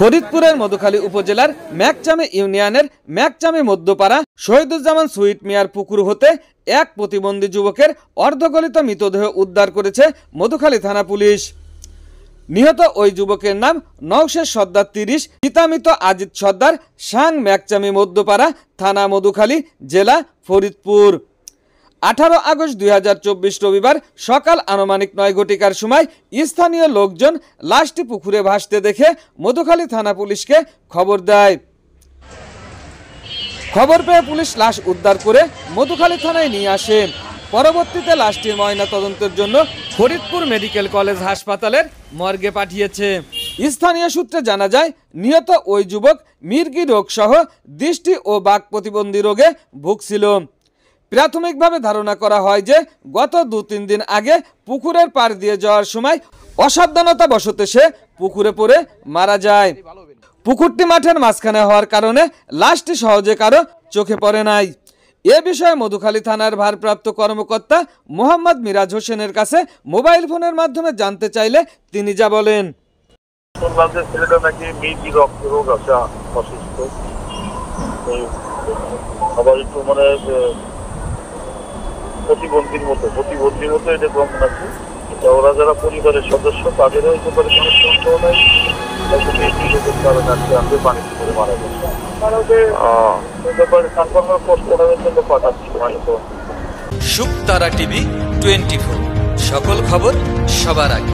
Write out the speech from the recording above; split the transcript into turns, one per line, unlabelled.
ফরিদপুরের মধুখালী উপজেলার ম্যাকচামে ইউনিয়নের ম্যাকচামে মধ্যপাড়া শহীদুজ্জামান সুইট মিয়ার পুকুর হতে এক প্রতিবন্ধী যুবকের অর্ধগলিত মৃতদেহ উদ্ধার করেছে মধুখালী থানা পুলিশ। নিহত ওই যুবকের নাম নওশের সর্দার ৩০, পিতা মৃত আজিত সর্দার, সাং ম্যাকচামে মধ্যপাড়া, থানা মধুখালী, জেলা ফরিদপুর। 18 আগস্ট 2024 রবিবার সকাল আনুমানিক 9 ঘটিকার সময় স্থানীয় লোকজন লাশটি পুকুরে ভাসতে দেখে মধুখালী থানা পুলিশকে খবর দেয়। খবর পেয়ে পুলিশ লাশ উদ্ধার করে মধুখালী থানায় নিয়ে আসে। পরবর্তীতে লাশটির ময়না তদন্তের জন্য ফরিদপুর মেডিকেল কলেজ হাসপাতালের মর্গে পাঠিয়েছে। স্থানীয় সূত্রে জানা যায়, নিহত ওই যুবক মির্গি রোগ সহ দৃষ্টি ও বাক প্রতিবন্ধী রোগে ভুগছিল। প্রাথমিকভাবে ধারণা করা হয় যে গত 2-3 দিন আগে পুকুরের পাড় দিয়ে যাওয়ার সময় অসাবধানতা বশত সে পুকুরে পড়ে মারা যায়। পুকুরটি মাঠের মাঝখানে হওয়ার কারণে লাশটি সহজে কারো চোখে পড়ে নাই। এ বিষয়ে মধুখালী থানার ভারপ্রাপ্ত কর্মকর্তা মোহাম্মদ মিরাজ হোসেনের কাছে মোবাইল ফোনের মাধ্যমে জানতে চাইলে তিনি যা বলেন।
প্রতিবন্ধীর মতো এটা কম নাকি, ওরা যারা পরিবারের সদস্য তাদেরও হইতে পারে কোনো সন্দেহ নাই। কারণে পানি করে মারা গেছে।
শুকতারা টিভি 24, সকল খবর সবার আগে।